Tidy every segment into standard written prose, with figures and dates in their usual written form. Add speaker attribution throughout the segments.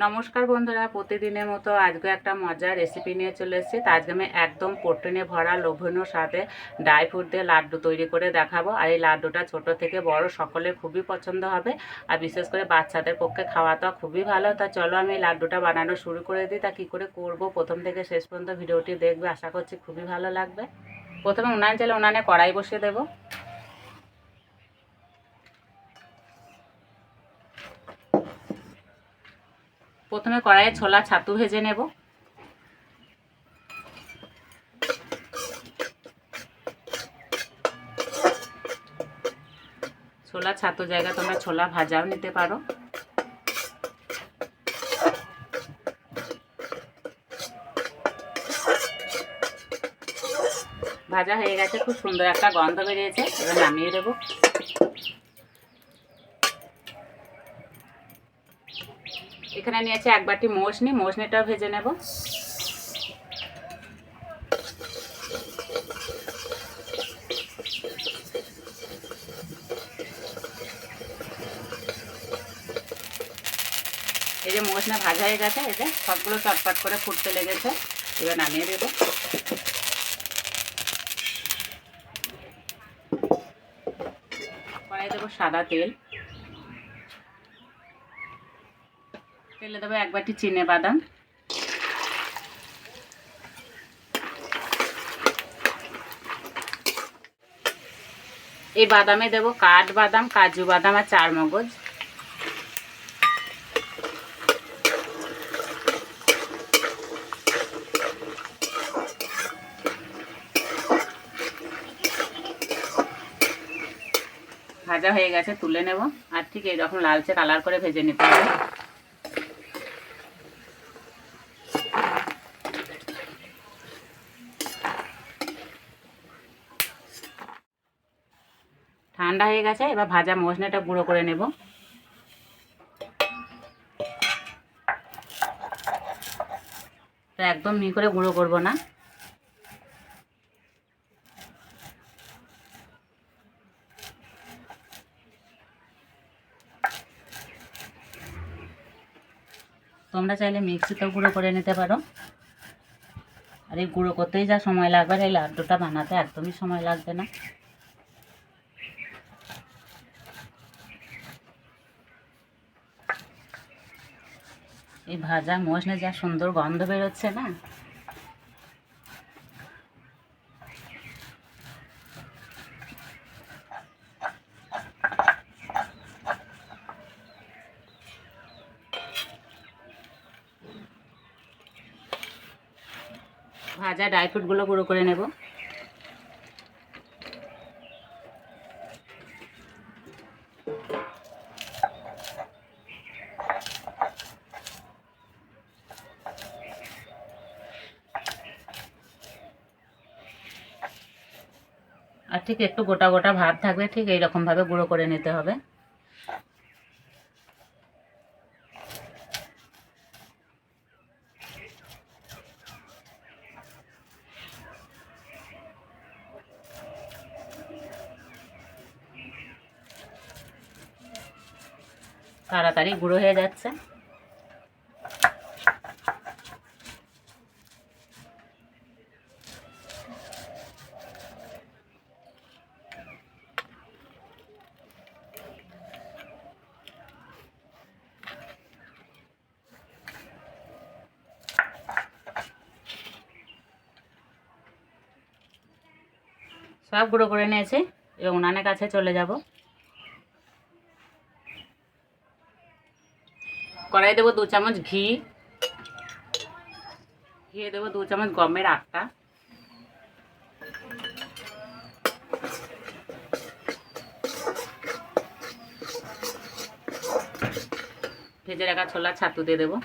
Speaker 1: নমস্কার বন্ধুরা, প্রতিদিনের মতো আজকে একটা মজার রেসিপি নিয়ে চলে এসেছি। তো আজকে আমি একদম প্রোটিনে ভরা লোভনীয় স্বাদে ড্রাই ফ্রুট দিয়ে লাড্ডু তৈরি করে দেখাবো। আর এই লাড্ডুটা ছোট থেকে বড় সকলের খুবই পছন্দ হবে, আর বিশেষ করে বাচ্চাদের পক্ষে খাওয়াটা খুবই ভালো। তা চলো আমি এই লাড্ডুটা বানানো শুরু করে দিই। তা কী করে করব প্রথম থেকে শেষ পর্যন্ত ভিডিওটি দেখবে, আশা করছি খুবই ভালো লাগবে। প্রথমে উনান চাইলে উনানে কড়াই বসিয়ে দেবো। প্রথমে কড়াইয়ে ছোলা ছাতু ভেজে নেব। ছোলা ছাতু জায়গায় তোমরা ছোলা ভাজাও নিতে পারো। ভাজা হয়ে গেছে, খুব সুন্দর একটা গন্ধ বেরিয়েছে। এবার নামিয়ে দেবো। এখানে নিয়েছি এক বাটি মৌসনি, মৌসনিটাও ভেজে নেব। এই যে মৌসনি ভাজা হয়ে গেছে, এই যে সবগুলো চটপট করে ফুটতে লেগেছে। এবার নামিয়ে দেব। কড়াই দেবো সাদা তেল। তেলে দেবো এক বাটি চিনে বাদাম। এই বাদামে দেবো কাঠবাদাম, কাজু বাদাম আর চারমগজ। ভাজা হয়ে গেছে, তুলে নেব। আর ঠিক এইরকম লালচে কালার করে ভেজে নিতে হবে। ঠান্ডা হয়ে গেছে, এবার ভাজা মশলাটা গুঁড়ো করে নেব। তো একদম মিহি করে গুঁড়ো করব না। তোমরা চাইলে মিক্সিতেও গুঁড়ো করে নিতে পারো। আর এই গুঁড়ো করতেই যা সময় লাগবে, এই লাড্ডুটা বানাতে একদমই সময় লাগবে না। এই ভাজা মশলা যা সুন্দর গন্ধ বেরোচ্ছে না। ভাজা ড্রাই ফ্রুটগুলো গুঁড়ো করে নেব। আর ঠিক একটু গোটা গোটা ভাব থাকবে, ঠিক এইরকমভাবে গুঁড়ো করে নিতে হবে। তাড়াতাড়ি গুঁড়ো হয়ে যাচ্ছে। সব গুঁড়ো করে নিয়েছি, এবার উনানের কাছে চলে যাব। কড়াই দেবো 2 চামচ ঘি। ঘিয়ে দেবো 2 চামচ গমের আটা। ভেজে রাখা ছোলার ছাতু দিয়ে দেবো।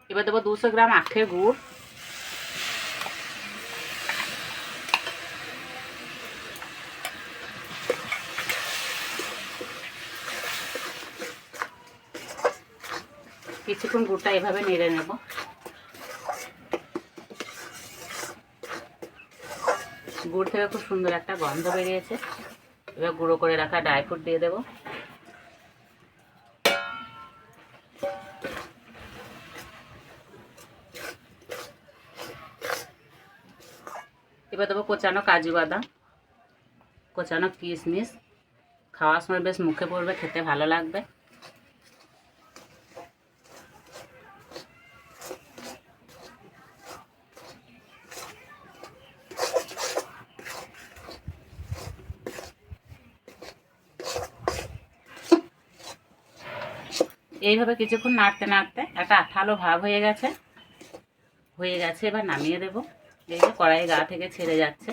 Speaker 1: এবার দেবো 200 গ্রাম আখের গুড়। কিছুক্ষণ গুড়টা এভাবে নেড়ে নেব। গুড় থেকে খুব সুন্দর একটা গন্ধ বেরিয়েছে। এবার গুঁড়ো করে রাখা ড্রাই ফ্রুট দিয়ে দেবো। এবার দেবো কোচানো কাজু বাদাম, কোচানো কিশমিশ। খাওয়ার সময় বেশ মুখে পড়বে, খেতে ভালো লাগবে। এইভাবে কিছুক্ষণ নাড়তে নাড়তে একটা আঠালো ভাব হয়ে গেছে। এবার নামিয়ে দেব। এই যে কড়াই গা থেকে ছেড়ে যাচ্ছে।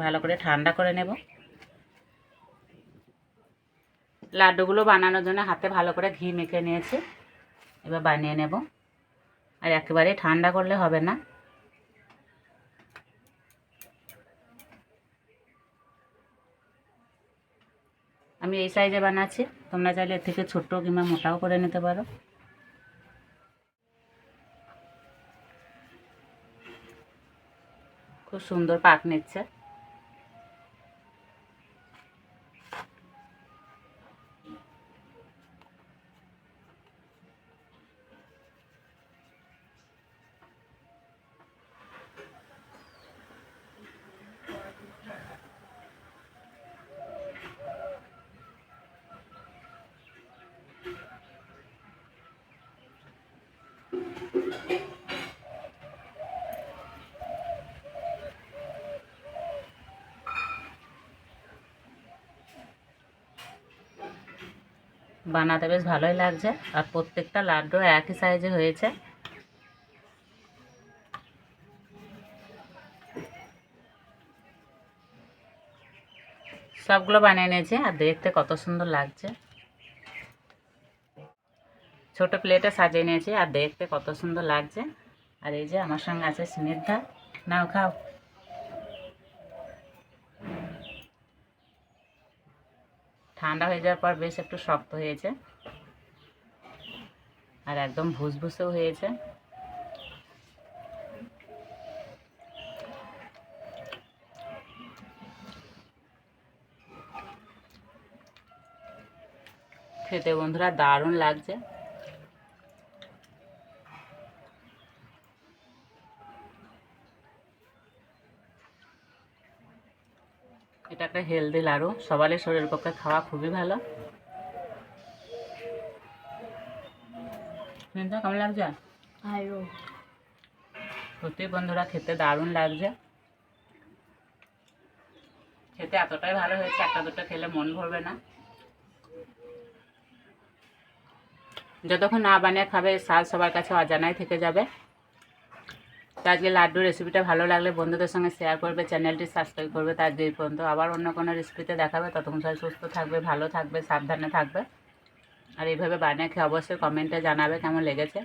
Speaker 1: ভালো করে ঠান্ডা করে নেব। লাড্ডুগুলো বানানোর জন্য হাতে ভালো করে ঘি মেখে নিয়েছি। এবার বানিয়ে নেব। আর একেবারে ঠান্ডা করলে হবে না। আমি এই সাইজে বানাচ্ছি, তোমরা চাইলে এর থেকে ছোট্ট কিংবা মোটাও করে নিতে পারো। খুব সুন্দর পাক নিচ্ছে। বানাতে বেশ ভালোই লাগছে, আর প্রত্যেকটা লাড্ডু একই সাইজে হয়েছে। সবগুলো বানিয়ে নিয়েছি, আর দেখতে কত সুন্দর লাগছে। ছোট প্লেটে সাজিয়ে নিয়েছি, আর দেখতে কত সুন্দর লাগছে। আর এই যে আমার সঙ্গে আছে স্নিগ্ধা, নাও খাও। ঠান্ডা হয়ে যাওয়ার পর বেশ একটু শক্ত হয়েছে, আর একদম ভুসভুসেও হয়েছে। খেতে বন্ধুরা দারুণ লাগছে। এটা একটা হেলদি লাড়ু, সবারই শরীরের পক্ষে খাওয়া খুবই ভালো। কেমন লাগছে? সত্যি বন্ধুরা খেতে দারুণ লাগছে। খেতে এতটাই ভালো হয়েছে, একটা দুটো খেলে মন ভরবে না। যতক্ষণ না বানিয়ে খাবে স্বাদ সবার কাছে অজানাই থেকে যাবে। তো আজকে লাড্ডুর রেসিপিটা ভালো লাগলে বন্ধুদের সঙ্গে শেয়ার করবে, চ্যানেলটি সাবস্ক্রাইব করবে। তার যে পর্যন্ত আবার অন্য কোনো রেসিপিতে দেখাবে, ততক্ষণ সবাই সুস্থ থাকবে, ভালো থাকবে, সাবধানে থাকবে। আর এইভাবে বানিয়ে খেয়ে অবশ্যই কমেন্টে জানাবে কেমন লেগেছে।